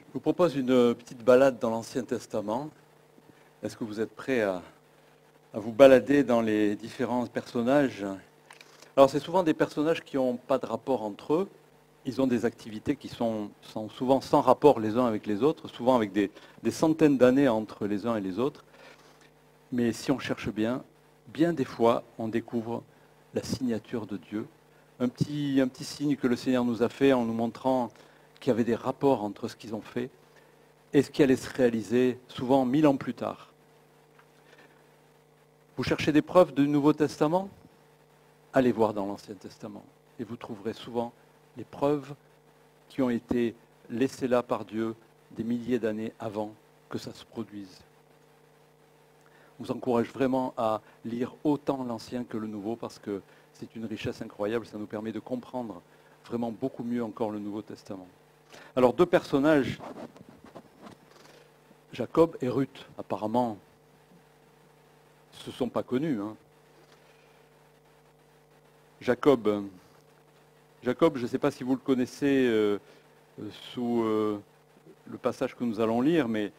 Je vous propose une petite balade dans l'Ancien Testament. Est-ce que vous êtes prêts à vous balader dans les différents personnages? Alors, c'est souvent des personnages qui n'ont pas de rapport entre eux. Ils ont des activités qui sont souvent sans rapport les uns avec les autres, souvent avec des centaines d'années entre les uns et les autres. Mais si on cherche bien, bien des fois, on découvre la signature de Dieu. Un petit signe que le Seigneur nous a fait en nous montrant qu'il y avait des rapports entre ce qu'ils ont fait et ce qui allait se réaliser souvent 1000 ans plus tard. Vous cherchez des preuves du Nouveau Testament? Allez voir dans l'Ancien Testament et vous trouverez souvent les preuves qui ont été laissées là par Dieu des milliers d'années avant que ça se produise. Je vous encourage vraiment à lire autant l'Ancien que le Nouveau parce que c'est une richesse incroyable, ça nous permet de comprendre vraiment beaucoup mieux encore le Nouveau Testament. Alors deux personnages, Jacob et Ruth, apparemment, se sont pas connus. Jacob, je ne sais pas si vous le connaissez sous le passage que nous allons lire, mais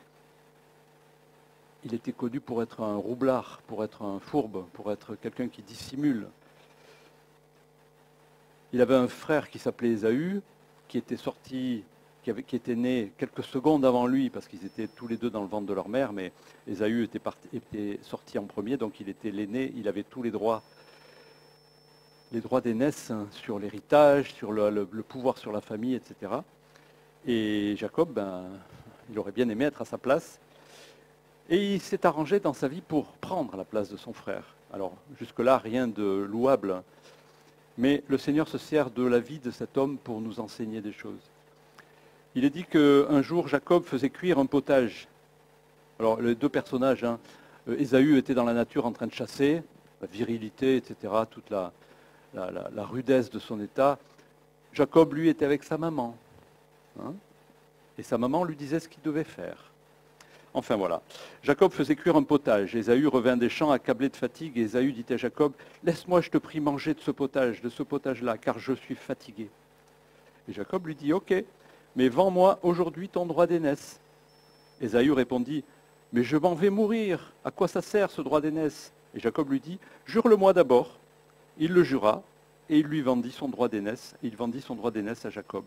il était connu pour être un roublard, pour être un fourbe, pour être quelqu'un qui dissimule. Il avait un frère qui s'appelait Ésaü, qui était né quelques secondes avant lui, parce qu'ils étaient tous les deux dans le ventre de leur mère, mais Ésaü était sorti en premier, donc il était l'aîné, il avait tous les droits d'aînesse sur l'héritage, sur le pouvoir sur la famille, etc. Et Jacob, il aurait bien aimé être à sa place. Et il s'est arrangé dans sa vie pour prendre la place de son frère. Alors, jusque-là, rien de louable. Mais le Seigneur se sert de la vie de cet homme pour nous enseigner des choses. Il est dit qu'un jour, Jacob faisait cuire un potage. Alors, les deux personnages, Ésaü était dans la nature en train de chasser, la virilité, etc., toute la rudesse de son état. Jacob, lui, était avec sa maman. Et sa maman lui disait ce qu'il devait faire. Enfin voilà. Jacob faisait cuire un potage. Ésaü revint des champs accablé de fatigue. Et Ésaü dit à Jacob, « Laisse-moi, je te prie, manger de ce potage-là, car je suis fatigué. » Et Jacob lui dit, « Ok, mais vends-moi aujourd'hui ton droit d'aînesse. » Ésaü répondit, « Mais je m'en vais mourir. À quoi ça sert ce droit d'aînesse ?» Et Jacob lui dit, « Jure-le-moi d'abord. » Il le jura, et il lui vendit son droit d'aînesse. Il vendit son droit d'aînesse à Jacob.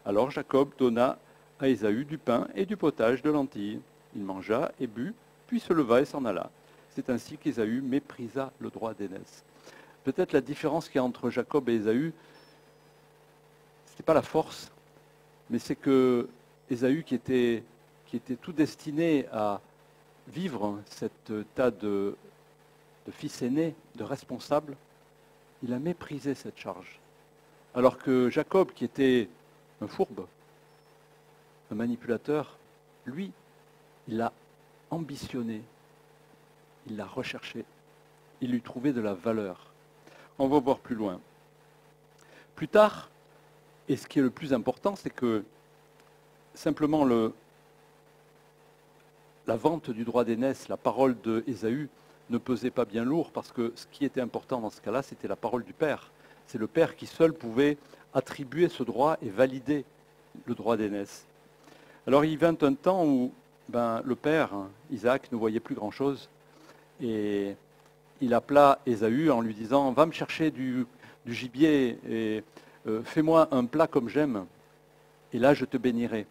Alors Jacob donna à Ésaü du pain et du potage de lentilles. Il mangea et but, puis se leva et s'en alla. C'est ainsi qu'Ésaü méprisa le droit d'aînesse. Peut-être la différence qu'il y a entre Jacob et Ésaü, ce n'est pas la force, mais c'est que Ésaü, qui était tout destiné à vivre cet tas de fils aînés, de responsables, il a méprisé cette charge. Alors que Jacob, qui était un fourbe, un manipulateur, lui, il l'a ambitionné, il l'a recherché, il lui trouvait de la valeur. On va voir plus loin. Plus tard, et ce qui est le plus important, c'est que simplement la vente du droit d'aînesse, la parole d'Ésaü ne pesait pas bien lourd, parce que ce qui était important dans ce cas-là, c'était la parole du père. C'est le père qui seul pouvait attribuer ce droit et valider le droit d'aînesse. Alors il vint un temps où le père, Isaac, ne voyait plus grand-chose, et il appela Ésaü en lui disant « Va me chercher du gibier et fais-moi un plat comme j'aime, et là je te bénirai. »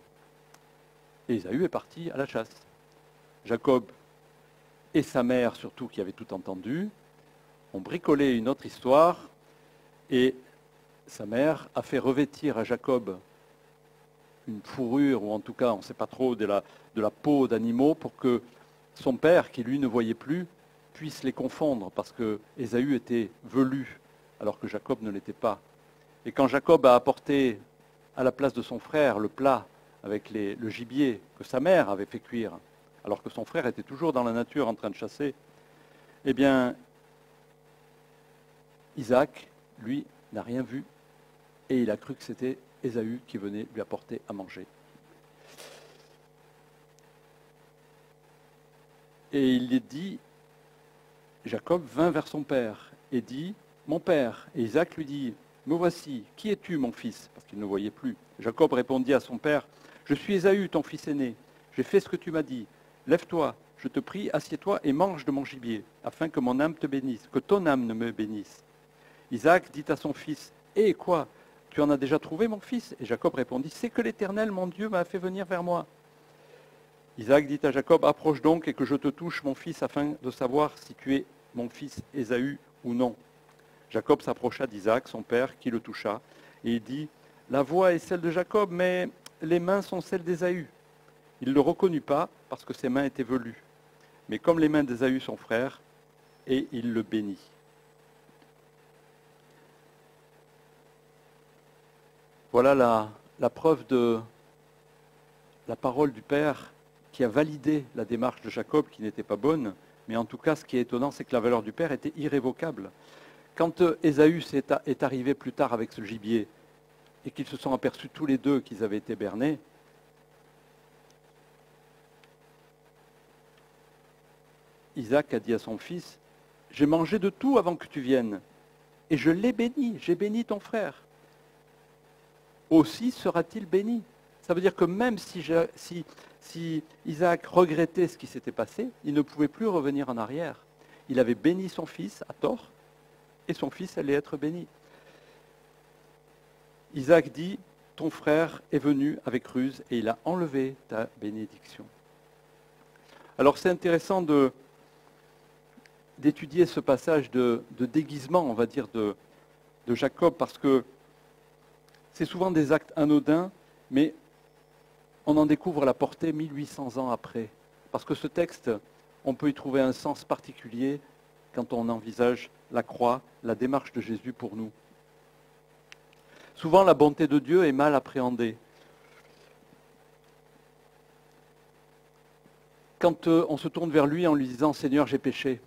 Et Ésaü est parti à la chasse. Jacob et sa mère, surtout, qui avaient tout entendu, ont bricolé une autre histoire, et sa mère a fait revêtir à Jacob une fourrure, ou en tout cas, on ne sait pas trop, de la peau d'animaux, pour que son père, qui lui ne voyait plus, puisse les confondre, parce que Ésaü était velu, alors que Jacob ne l'était pas. Et quand Jacob a apporté à la place de son frère le plat avec le gibier que sa mère avait fait cuire, alors que son frère était toujours dans la nature en train de chasser, eh bien, Isaac, lui, n'a rien vu, et il a cru que c'était Ésaü qui venait lui apporter à manger. Et il est dit, Jacob vint vers son père et dit, « Mon père » Et Isaac lui dit, « Me voici, qui es-tu, mon fils ?» Parce qu'il ne voyait plus. Jacob répondit à son père, « Je suis Ésaü, ton fils aîné. J'ai fait ce que tu m'as dit. Lève-toi, je te prie, assieds-toi et mange de mon gibier, afin que mon âme te bénisse, que ton âme ne me bénisse. Isaac dit à son fils, « Eh quoi, tu en as déjà trouvé, mon fils ?» Et Jacob répondit, « C'est que l'Éternel, mon Dieu, m'a fait venir vers moi. » Isaac dit à Jacob, « Approche donc et que je te touche, mon fils, afin de savoir si tu es mon fils Ésaü ou non. » Jacob s'approcha d'Isaac, son père, qui le toucha, et il dit, « La voix est celle de Jacob, mais les mains sont celles d'Ésaü. » Il ne le reconnut pas parce que ses mains étaient velues. Mais comme les mains d'Ésaü, son frère, et il le bénit. Voilà la preuve de la parole du Père qui a validé la démarche de Jacob qui n'était pas bonne. Mais en tout cas, ce qui est étonnant, c'est que la valeur du Père était irrévocable. Quand Ésaü est arrivé plus tard avec ce gibier et qu'ils se sont aperçus tous les deux qu'ils avaient été bernés, Isaac a dit à son fils, « J'ai mangé de tout avant que tu viennes, et je l'ai béni, j'ai béni ton frère. Aussi sera-t-il béni. » Ça veut dire que même si Isaac regrettait ce qui s'était passé, il ne pouvait plus revenir en arrière. Il avait béni son fils à tort, et son fils allait être béni. Isaac dit, « Ton frère est venu avec ruse, et il a enlevé ta bénédiction. » Alors c'est intéressant d'étudier ce passage de déguisement, on va dire, de Jacob, parce que c'est souvent des actes anodins, mais on en découvre la portée 1800 ans après. Parce que ce texte, on peut y trouver un sens particulier quand on envisage la croix, la démarche de Jésus pour nous. Souvent, la bonté de Dieu est mal appréhendée. Quand on se tourne vers lui en lui disant « Seigneur, j'ai péché »,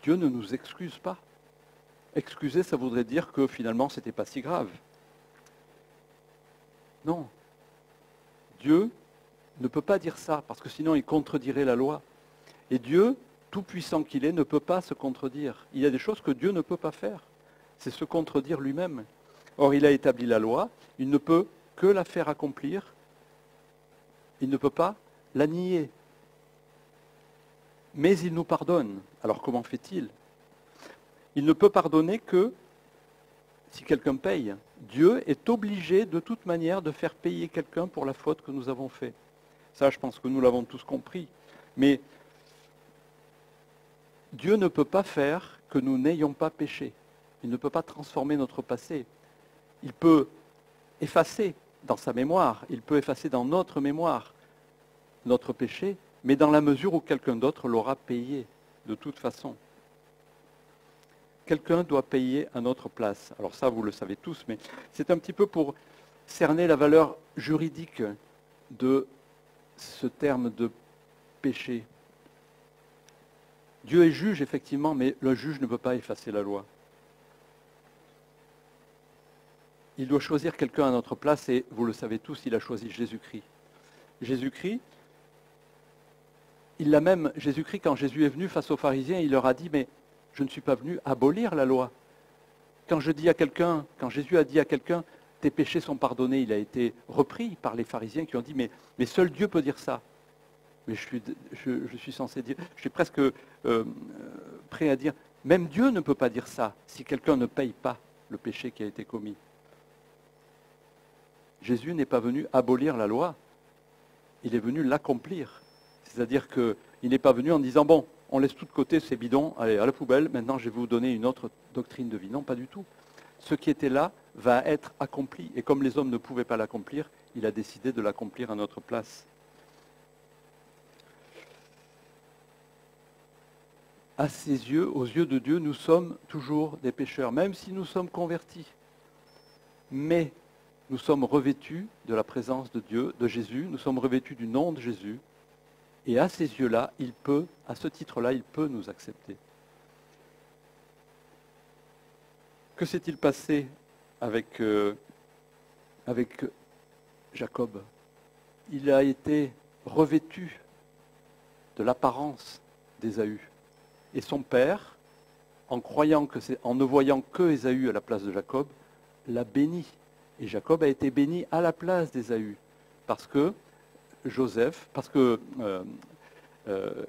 Dieu ne nous excuse pas. Excuser, ça voudrait dire que finalement, ce n'était pas si grave. Non. Dieu ne peut pas dire ça, parce que sinon il contredirait la loi. Et Dieu, tout puissant qu'il est, ne peut pas se contredire. Il y a des choses que Dieu ne peut pas faire. C'est se contredire lui-même. Or, il a établi la loi, il ne peut que la faire accomplir. Il ne peut pas la nier. Mais il nous pardonne. Alors comment fait-il? Il ne peut pardonner que si quelqu'un paye. Dieu est obligé de toute manière de faire payer quelqu'un pour la faute que nous avons faite. Ça, je pense que nous l'avons tous compris. Mais Dieu ne peut pas faire que nous n'ayons pas péché. Il ne peut pas transformer notre passé. Il peut effacer dans sa mémoire, il peut effacer dans notre mémoire notre péché, mais dans la mesure où quelqu'un d'autre l'aura payé, de toute façon. Quelqu'un doit payer à notre place. Alors ça, vous le savez tous, mais c'est un petit peu pour cerner la valeur juridique de ce terme de péché. Dieu est juge, effectivement, mais le juge ne peut pas effacer la loi. Il doit choisir quelqu'un à notre place, et vous le savez tous, il a choisi Jésus-Christ. Jésus-Christ, Jésus-Christ, quand Jésus est venu face aux pharisiens, il leur a dit, mais je ne suis pas venu abolir la loi. Quand Jésus a dit à quelqu'un, tes péchés sont pardonnés, il a été repris par les pharisiens qui ont dit, mais seul Dieu peut dire ça. Mais je suis censé dire, je suis presque prêt à dire, même Dieu ne peut pas dire ça si quelqu'un ne paye pas le péché qui a été commis. Jésus n'est pas venu abolir la loi, il est venu l'accomplir. C'est-à-dire qu'il n'est pas venu en disant, bon, on laisse tout de côté ces bidons, allez, à la poubelle, maintenant je vais vous donner une autre doctrine de vie. Non, pas du tout. Ce qui était là va être accompli. Et comme les hommes ne pouvaient pas l'accomplir, il a décidé de l'accomplir à notre place. À ses yeux, aux yeux de Dieu, nous sommes toujours des pécheurs, même si nous sommes convertis. Mais nous sommes revêtus de la présence de Dieu, de Jésus, nous sommes revêtus du nom de Jésus, et à ces yeux-là, à ce titre-là, il peut nous accepter. Que s'est-il passé avec Jacob? Il a été revêtu de l'apparence d'Ésaü. Et son père, en ne voyant que Ésaü à la place de Jacob, l'a béni. Et Jacob a été béni à la place d'Ésaü, parce que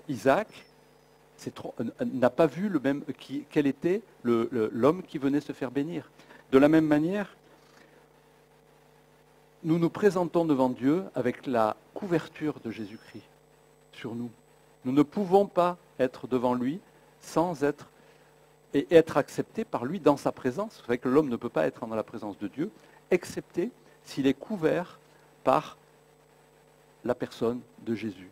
Isaac n'a pas vu quel était l'homme qui venait se faire bénir. De la même manière, nous nous présentons devant Dieu avec la couverture de Jésus-Christ sur nous. Nous ne pouvons pas être devant lui sans être accepté par lui dans sa présence. Vous savez que l'homme ne peut pas être dans la présence de Dieu, excepté s'il est couvert par la personne de Jésus.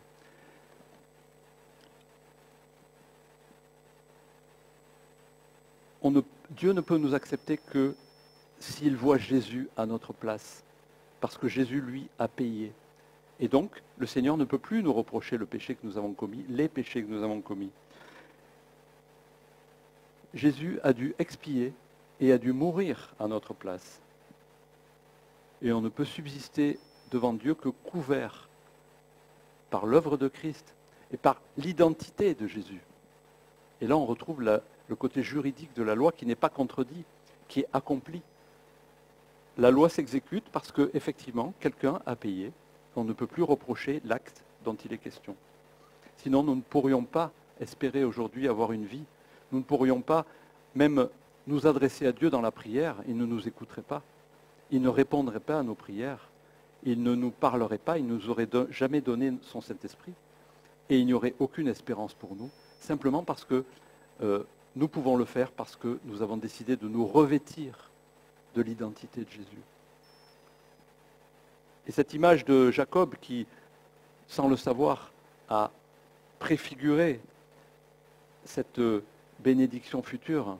Dieu ne peut nous accepter que s'il voit Jésus à notre place, parce que Jésus, lui, a payé. Et donc, le Seigneur ne peut plus nous reprocher le péché que nous avons commis, les péchés que nous avons commis. Jésus a dû expier et a dû mourir à notre place. Et on ne peut subsister devant Dieu que couvert par l'œuvre de Christ et par l'identité de Jésus. Et là, on retrouve le côté juridique de la loi qui n'est pas contredit, qui est accompli. La loi s'exécute parce qu'effectivement, quelqu'un a payé. On ne peut plus reprocher l'acte dont il est question. Sinon, nous ne pourrions pas espérer aujourd'hui avoir une vie. Nous ne pourrions pas même nous adresser à Dieu dans la prière. Il ne nous écouterait pas. Il ne répondrait pas à nos prières. Il ne nous parlerait pas. Il ne nous aurait jamais donné son Saint-Esprit. Et il n'y aurait aucune espérance pour nous, simplement parce que nous pouvons le faire parce que nous avons décidé de nous revêtir de l'identité de Jésus. Et cette image de Jacob qui, sans le savoir, a préfiguré cette bénédiction future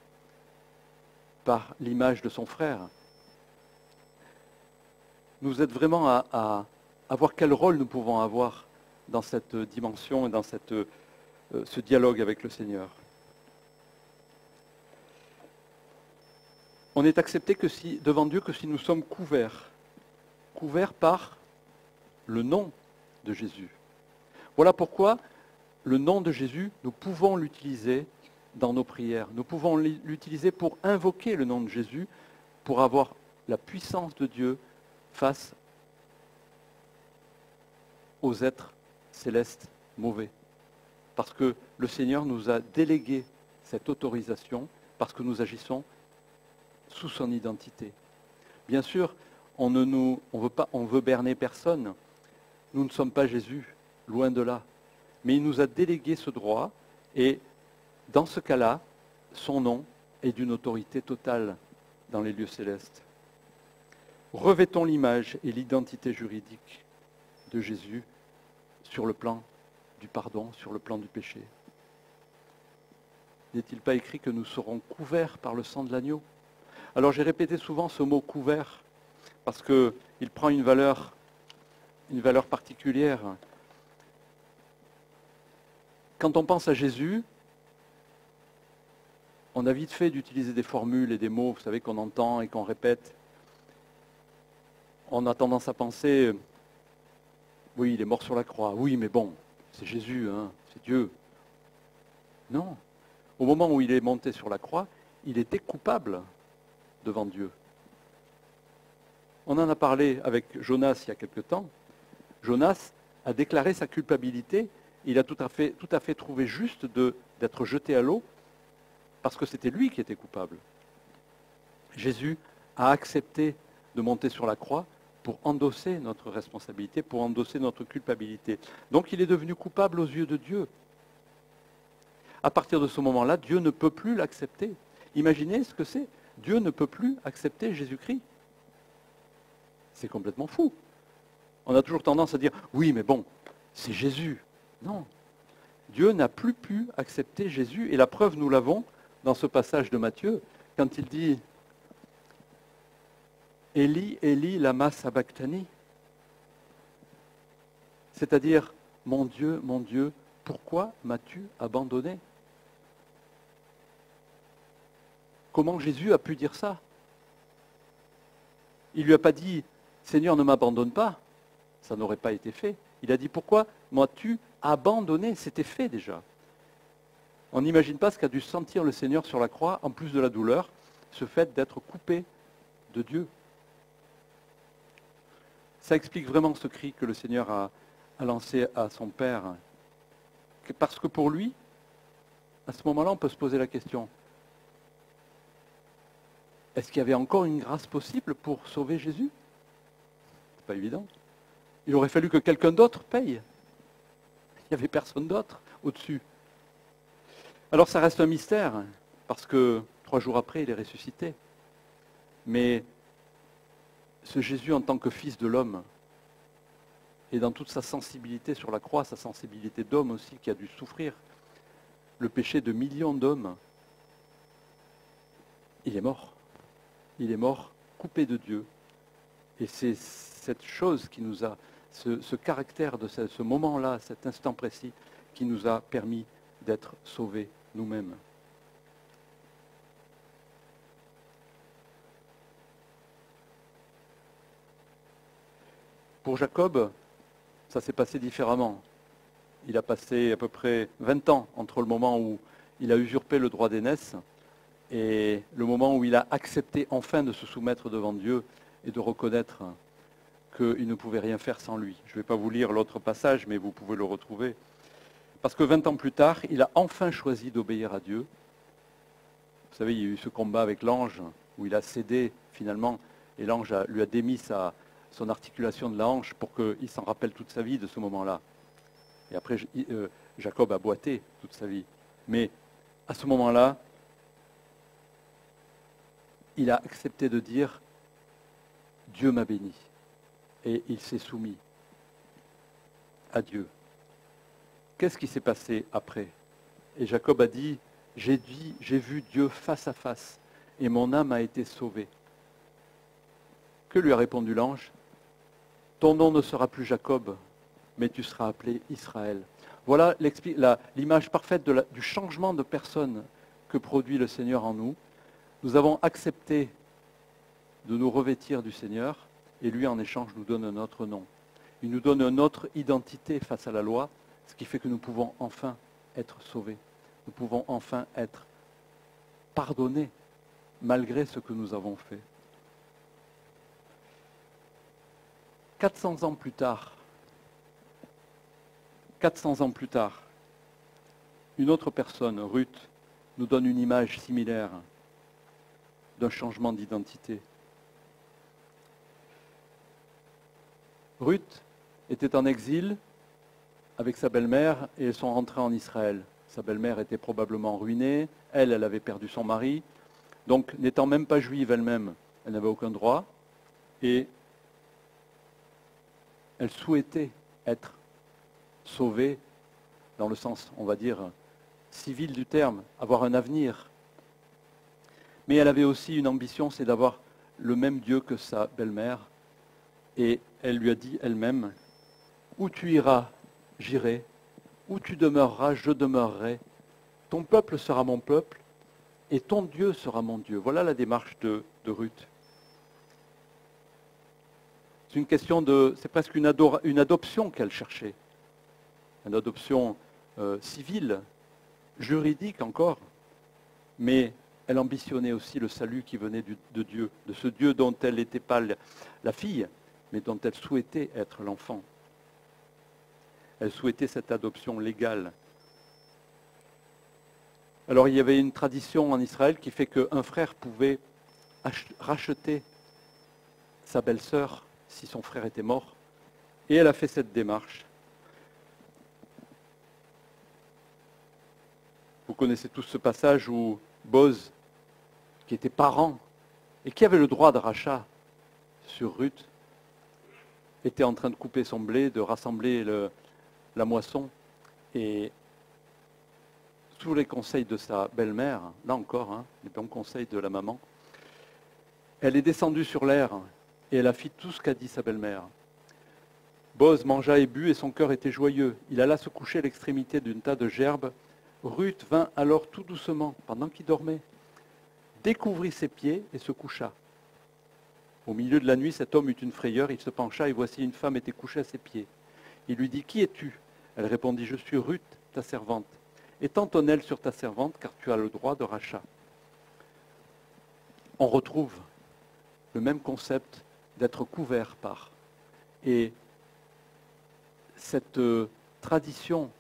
par l'image de son frère, nous aide vraiment à voir quel rôle nous pouvons avoir dans cette dimension et dans ce dialogue avec le Seigneur. On n'est accepté devant Dieu que si nous sommes couverts par le nom de Jésus. Voilà pourquoi le nom de Jésus, nous pouvons l'utiliser dans nos prières. Nous pouvons l'utiliser pour invoquer le nom de Jésus, pour avoir la puissance de Dieu face aux êtres célestes mauvais. Parce que le Seigneur nous a délégué cette autorisation, parce que nous agissons sous son identité. Bien sûr, on veut berner personne. Nous ne sommes pas Jésus, loin de là. Mais il nous a délégué ce droit et dans ce cas-là, son nom est d'une autorité totale dans les lieux célestes. Revêtons l'image et l'identité juridique de Jésus sur le plan du pardon, sur le plan du péché. N'est-il pas écrit que nous serons couverts par le sang de l'agneau ? Alors j'ai répété souvent ce mot couvert parce qu'il prend une valeur particulière. Quand on pense à Jésus, on a vite fait d'utiliser des formules et des mots, vous savez, qu'on entend et qu'on répète. On a tendance à penser, oui, il est mort sur la croix, oui, mais bon, c'est Jésus, hein, c'est Dieu. Non. Au moment où il est monté sur la croix, il était coupable devant Dieu. On en a parlé avec Jonas il y a quelque temps. Jonas a déclaré sa culpabilité. Il a tout à fait trouvé juste d'être jeté à l'eau parce que c'était lui qui était coupable. Jésus a accepté de monter sur la croix pour endosser notre responsabilité, pour endosser notre culpabilité. Donc il est devenu coupable aux yeux de Dieu. À partir de ce moment-là, Dieu ne peut plus l'accepter. Imaginez ce que c'est. Dieu ne peut plus accepter Jésus-Christ. C'est complètement fou. On a toujours tendance à dire, oui, mais bon, c'est Jésus. Non. Dieu n'a plus pu accepter Jésus. Et la preuve, nous l'avons dans ce passage de Matthieu, quand il dit « Eli, Eli, lama sabachthani » c'est-à-dire « Mon Dieu, pourquoi m'as-tu abandonné » Comment Jésus a pu dire ça? Il ne lui a pas dit « Seigneur, ne m'abandonne pas ». Ça n'aurait pas été fait. Il a dit « Pourquoi m'as-tu abandonné ?» C'était fait déjà. On n'imagine pas ce qu'a dû sentir le Seigneur sur la croix, en plus de la douleur, ce fait d'être coupé de Dieu. Ça explique vraiment ce cri que le Seigneur a lancé à son Père. Parce que pour lui, à ce moment-là, on peut se poser la question, est-ce qu'il y avait encore une grâce possible pour sauver Jésus? C'est pas évident. Il aurait fallu que quelqu'un d'autre paye. Il n'y avait personne d'autre au-dessus. Alors ça reste un mystère, parce que 3 jours après, il est ressuscité. Mais ce Jésus en tant que fils de l'homme, et dans toute sa sensibilité sur la croix, sa sensibilité d'homme aussi, qui a dû souffrir le péché de millions d'hommes, il est mort. Il est mort coupé de Dieu. Et c'est cette chose qui nous a, ce caractère de ce moment-là, cet instant précis, qui nous a permis d'être sauvés nous-mêmes. Pour Jacob, ça s'est passé différemment. Il a passé à peu près 20 ans entre le moment où il a usurpé le droit d'aînesse et le moment où il a accepté enfin de se soumettre devant Dieu et de reconnaître qu'il ne pouvait rien faire sans lui. Je ne vais pas vous lire l'autre passage, mais vous pouvez le retrouver. Parce que 20 ans plus tard, il a enfin choisi d'obéir à Dieu. Vous savez, il y a eu ce combat avec l'ange, où il a cédé finalement, et l'ange lui a démis son articulation de la hanche pour qu'il s'en rappelle toute sa vie de ce moment-là. Et après, Jacob a boité toute sa vie. Mais à ce moment-là, il a accepté de dire « Dieu m'a béni ». Et il s'est soumis à Dieu. Qu'est-ce qui s'est passé après? Et Jacob a dit « J'ai vu Dieu face à face, et mon âme a été sauvée ». Que lui a répondu l'ange? « Ton nom ne sera plus Jacob, mais tu seras appelé Israël ». Voilà l'image parfaite du changement de personne que produit le Seigneur en nous. Nous avons accepté de nous revêtir du Seigneur, et lui, en échange, nous donne un autre nom. Il nous donne une autre identité face à la loi, ce qui fait que nous pouvons enfin être sauvés. Nous pouvons enfin être pardonnés, malgré ce que nous avons fait. 400 ans plus tard, une autre personne, Ruth, nous donne une image similaire d'un changement d'identité. Ruth était en exil avec sa belle-mère et elles sont rentrées en Israël. Sa belle-mère était probablement ruinée, elle avait perdu son mari, donc n'étant même pas juive elle-même, elle n'avait aucun droit et elle souhaitait être sauvée dans le sens, on va dire, civil du terme, avoir un avenir. Mais elle avait aussi une ambition, c'est d'avoir le même Dieu que sa belle-mère. Et elle lui a dit elle-même, « Où tu iras, j'irai. Où tu demeureras, je demeurerai. Ton peuple sera mon peuple, et ton Dieu sera mon Dieu. » Voilà la démarche de Ruth. C'est une question c'est presque une adoption qu'elle cherchait. Une adoption civile, juridique encore, mais elle ambitionnait aussi le salut qui venait de Dieu, de ce Dieu dont elle n'était pas la fille, mais dont elle souhaitait être l'enfant. Elle souhaitait cette adoption légale. Alors il y avait une tradition en Israël qui fait qu'un frère pouvait racheter sa belle-sœur si son frère était mort, et elle a fait cette démarche. Vous connaissez tous ce passage où Boz, qui était parent et qui avait le droit de rachat sur Ruth, était en train de couper son blé, de rassembler la moisson, et sous les conseils de sa belle-mère, là encore, les bons conseils de la maman, elle est descendue sur l'aire et elle a fait tout ce qu'a dit sa belle-mère. Boz mangea et but et son cœur était joyeux. Il alla se coucher à l'extrémité d'une tas de gerbes. Ruth vint alors tout doucement, pendant qu'il dormait, découvrit ses pieds et se coucha. Au milieu de la nuit, cet homme eut une frayeur, il se pencha et voici une femme était couchée à ses pieds. Il lui dit, « Qui es-tu » Elle répondit, « Je suis Ruth, ta servante. Étends ton aile sur ta servante, car tu as le droit de rachat. » On retrouve le même concept d'être couvert par. Et cette tradition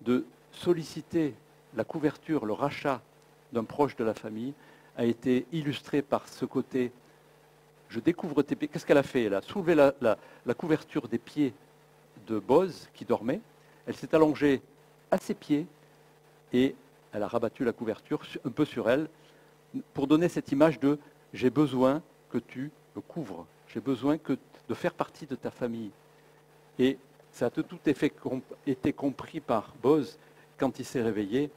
de solliciter la couverture, le rachat d'un proche de la famille a été illustrée par ce côté « je découvre tes pieds ». Qu'est-ce qu'elle a fait? Elle a soulevé la couverture des pieds de Boz qui dormait, elle s'est allongée à ses pieds et elle a rabattu la couverture un peu sur elle pour donner cette image de « j'ai besoin que tu me couvres, j'ai besoin de faire partie de ta famille ». Et ça a tout été compris par Boz quand il s'est réveillé,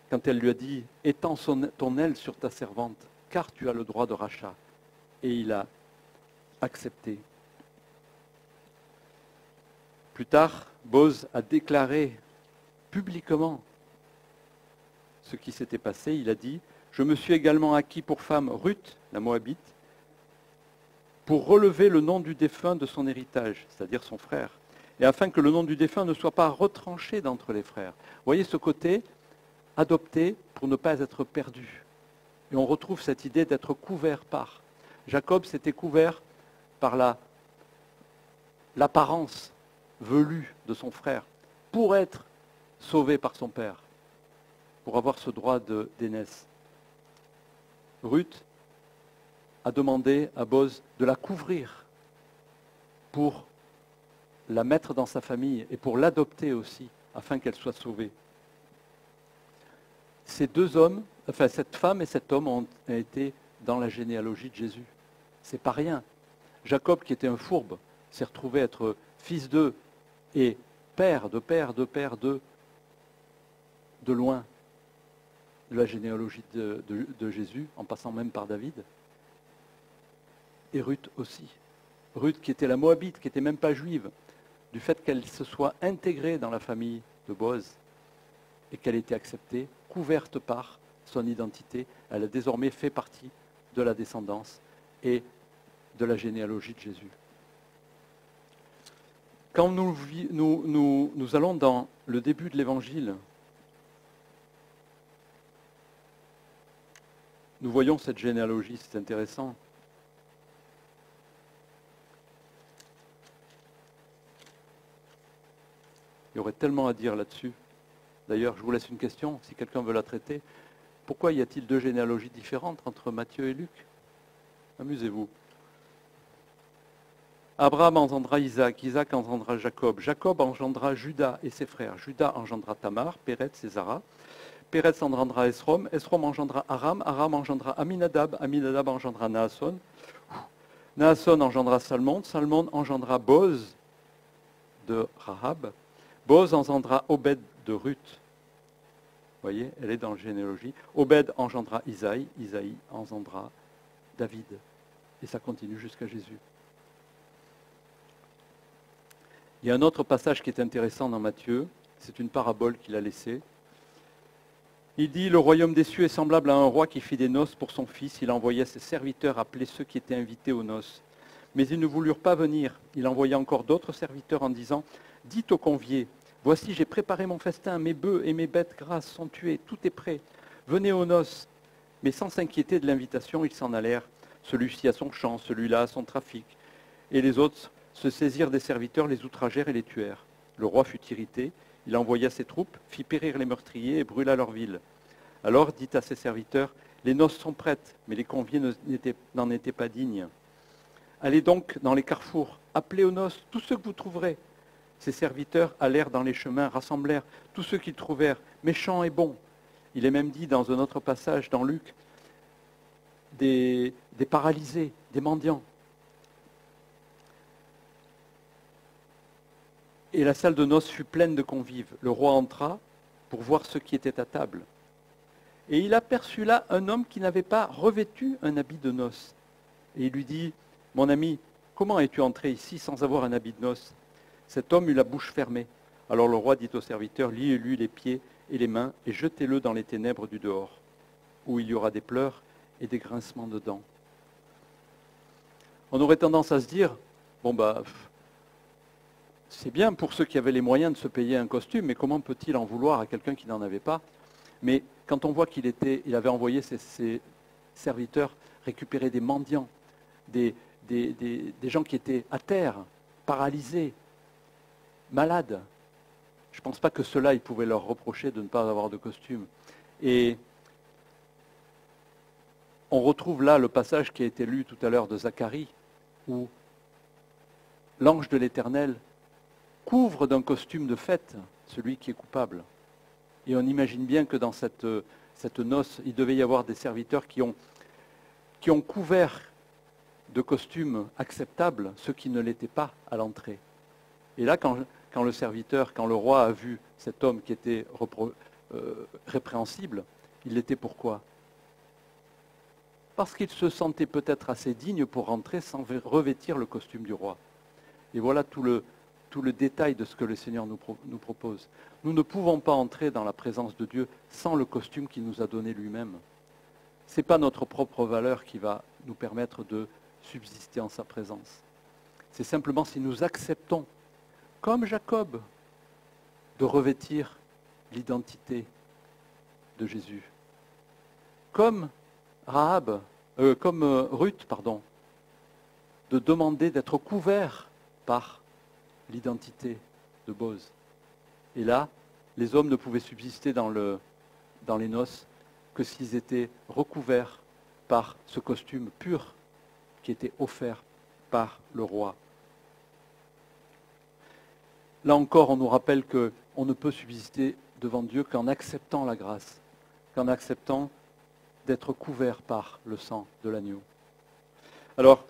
quand elle lui a dit « étends ton aile sur ta servante, car tu as le droit de rachat ». Et il a accepté. Plus tard, Boz a déclaré publiquement ce qui s'était passé. Il a dit « je me suis également acquis pour femme Ruth, la Moabite, pour relever le nom du défunt de son héritage, c'est-à-dire son frère, et afin que le nom du défunt ne soit pas retranché d'entre les frères. » Vous voyez ce côté adopté pour ne pas être perdu. Et on retrouve cette idée d'être couvert par. Jacob s'était couvert par l'apparence velue de son frère pour être sauvé par son père, pour avoir ce droit d'aînesse. Ruth a demandé à Boz de la couvrir pour la mettre dans sa famille et pour l'adopter aussi, afin qu'elle soit sauvée. Ces deux hommes, enfin cette femme et cet homme ont été dans la généalogie de Jésus. C'est pas rien. Jacob, qui était un fourbe, s'est retrouvé être fils d'eux et père de loin de la généalogie de Jésus, en passant même par David. Et Ruth aussi. Ruth qui était la Moabite, qui n'était même pas juive, du fait qu'elle se soit intégrée dans la famille de Boaz et qu'elle ait été acceptée, couverte par son identité, elle a désormais fait partie de la descendance et de la généalogie de Jésus. Quand nous allons dans le début de l'Évangile, nous voyons cette généalogie, c'est intéressant. Il y aurait tellement à dire là-dessus. D'ailleurs, je vous laisse une question, si quelqu'un veut la traiter. Pourquoi y a-t-il deux généalogies différentes entre Matthieu et Luc? Amusez-vous. Abraham engendra Isaac, Isaac engendra Jacob, Jacob engendra Judas et ses frères, Judas engendra Tamar, Pérez et Zara, Pérez engendra Esrom, Esrom engendra Aram, Aram engendra Aminadab, Aminadab engendra Naasson, Naasson engendra Salmon, Salmon engendra Boz de Rahab, Boz engendra Obed de Ruth. Vous voyez, elle est dans la généalogie. Obed engendra Isaïe, Isaïe engendra David. Et ça continue jusqu'à Jésus. Il y a un autre passage qui est intéressant dans Matthieu, c'est une parabole qu'il a laissée. Il dit « Le royaume des cieux est semblable à un roi qui fit des noces pour son fils. Il envoya ses serviteurs appeler ceux qui étaient invités aux noces. Mais ils ne voulurent pas venir. Il envoya encore d'autres serviteurs en disant « Dites aux conviés, voici j'ai préparé mon festin, mes bœufs et mes bêtes grasses sont tués, tout est prêt. Venez aux noces. » Mais sans s'inquiéter de l'invitation, ils s'en allèrent. Celui-ci à son champ, celui-là à son trafic. Et les autres se saisirent des serviteurs, les outragèrent et les tuèrent. Le roi fut irrité, il envoya ses troupes, fit périr les meurtriers et brûla leur ville. Alors dit à ses serviteurs, les noces sont prêtes, mais les conviés n'en étaient pas dignes. Allez donc dans les carrefours, appelez aux noces tous ceux que vous trouverez. Ses serviteurs allèrent dans les chemins, rassemblèrent tous ceux qu'ils trouvèrent, méchants et bons. Il est même dit dans un autre passage, dans Luc, des paralysés, des mendiants. Et la salle de noces fut pleine de convives. Le roi entra pour voir ceux qui étaient à table. Et il aperçut là un homme qui n'avait pas revêtu un habit de noces. Et il lui dit, « Mon ami, comment es-tu entré ici sans avoir un habit de noces ?» Cet homme eut la bouche fermée. Alors le roi dit au serviteur, « Liez-lui les pieds et les mains et jetez-le dans les ténèbres du dehors, où il y aura des pleurs et des grincements de dents. » On aurait tendance à se dire, bon c'est bien pour ceux qui avaient les moyens de se payer un costume, mais comment peut-il en vouloir à quelqu'un qui n'en avait pas? Mais quand on voit qu'il avait envoyé ses serviteurs récupérer des mendiants, des gens qui étaient à terre, paralysés, malades. Je ne pense pas que cela, ils pouvaient leur reprocher de ne pas avoir de costume. Et on retrouve là le passage qui a été lu tout à l'heure de Zacharie, où l'ange de l'Éternel couvre d'un costume de fête celui qui est coupable. Et on imagine bien que dans cette noce, il devait y avoir des serviteurs qui ont couvert de costumes acceptables ceux qui ne l'étaient pas à l'entrée. Et là, quand le roi a vu cet homme qui était répréhensible, il l'était pourquoi? Parce qu'il se sentait peut-être assez digne pour rentrer sans revêtir le costume du roi. Et voilà tout le détail de ce que le Seigneur nous propose. Nous ne pouvons pas entrer dans la présence de Dieu sans le costume qu'il nous a donné lui-même. Ce n'est pas notre propre valeur qui va nous permettre de subsister en sa présence. C'est simplement si nous acceptons, comme Jacob, de revêtir l'identité de Jésus. Comme Ruth, de demander d'être couvert par l'identité de Boz. Et là, les hommes ne pouvaient subsister dans les noces que s'ils étaient recouverts par ce costume pur qui était offert par le roi. Là encore, on nous rappelle qu'on ne peut subsister devant Dieu qu'en acceptant la grâce, qu'en acceptant d'être couvert par le sang de l'agneau. Alors,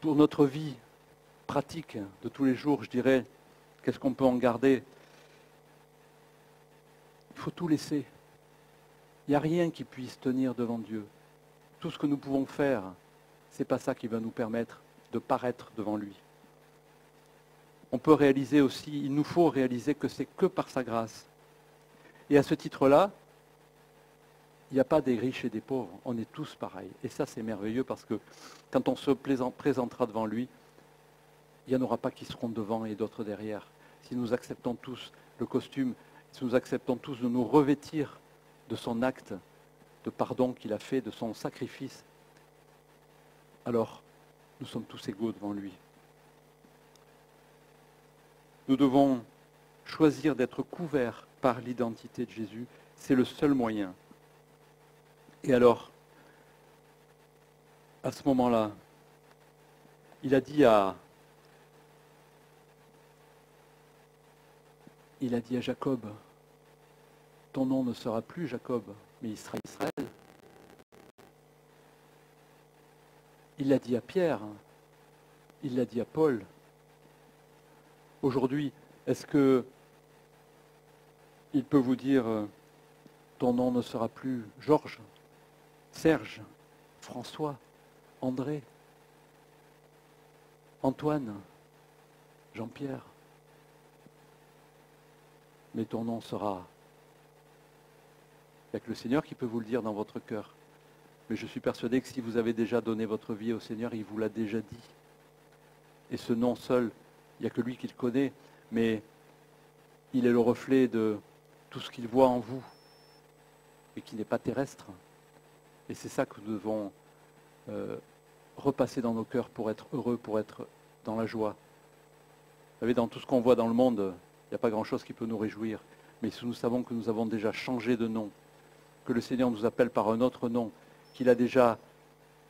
pour notre vie pratique de tous les jours, je dirais, qu'est-ce qu'on peut en garder? Il faut tout laisser. Il n'y a rien qui puisse tenir devant Dieu. Tout ce que nous pouvons faire, ce n'est pas ça qui va nous permettre de paraître devant lui. On peut réaliser aussi, il nous faut réaliser que c'est que par sa grâce. Et à ce titre-là, il n'y a pas des riches et des pauvres, on est tous pareils. Et ça, c'est merveilleux parce que quand on se présentera devant lui, il n'y en aura pas qui seront devant et d'autres derrière. Si nous acceptons tous le costume, si nous acceptons tous de nous revêtir de son acte de pardon qu'il a fait, de son sacrifice, alors nous sommes tous égaux devant lui. Nous devons choisir d'être couverts par l'identité de Jésus. C'est le seul moyen. Et alors, à ce moment-là, il a dit à Jacob, ton nom ne sera plus Jacob, mais il sera Israël. Il l'a dit à Pierre, il l'a dit à Paul. Aujourd'hui, est-ce que il peut vous dire, ton nom ne sera plus Georges, Serge, François, André, Antoine, Jean-Pierre, mais ton nom sera... Il n'y a que le Seigneur qui peut vous le dire dans votre cœur. Mais je suis persuadé que si vous avez déjà donné votre vie au Seigneur, il vous l'a déjà dit. Et ce nom seul, il n'y a que lui qui le connaît, mais il est le reflet de tout ce qu'il voit en vous et qui n'est pas terrestre. Et c'est ça que nous devons repasser dans nos cœurs pour être heureux, pour être dans la joie. Vous savez, dans tout ce qu'on voit dans le monde, il n'y a pas grand-chose qui peut nous réjouir. Mais si nous savons que nous avons déjà changé de nom, que le Seigneur nous appelle par un autre nom, qu'il a déjà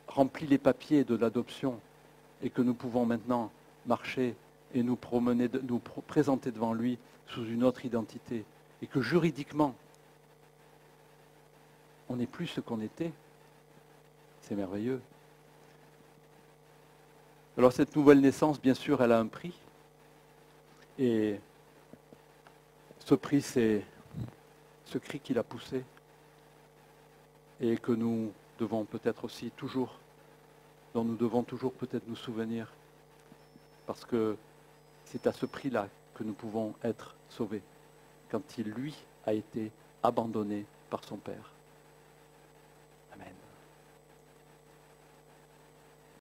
rempli les papiers de l'adoption et que nous pouvons maintenant marcher et nous promener, nous présenter devant lui sous une autre identité et que juridiquement, on n'est plus ce qu'on était, c'est merveilleux. Alors cette nouvelle naissance, bien sûr, elle a un prix. Et ce prix, c'est ce cri qu'il a poussé et que nous devons peut-être aussi toujours, dont nous devons toujours peut-être nous souvenir, parce que c'est à ce prix-là que nous pouvons être sauvés, quand il, lui, a été abandonné par son Père.